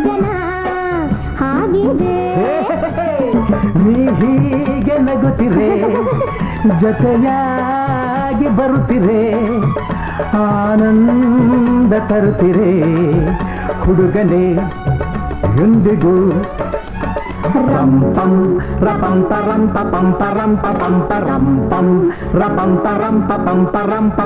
ಜನ ಹಾಗಿದೆ. ನೀ ಹೀಗೆ ನಗುತ್ತಿರೆ ಜೊತೆಯಾಗಿ ಬರುತ್ತಿರೆ ಆನಂದ ತರುತ್ತಿರೆ ಹುಡುಗನೇ ಎಂದಿಗೂ ರಂಪಂ ರಪಂಪ ರಂಪ ಪಂಪ ರಂಪ ಪಂಪ ರಂಪಂ ರಪಂಪ ರಂಪ ಪಂಪ ರಂಪ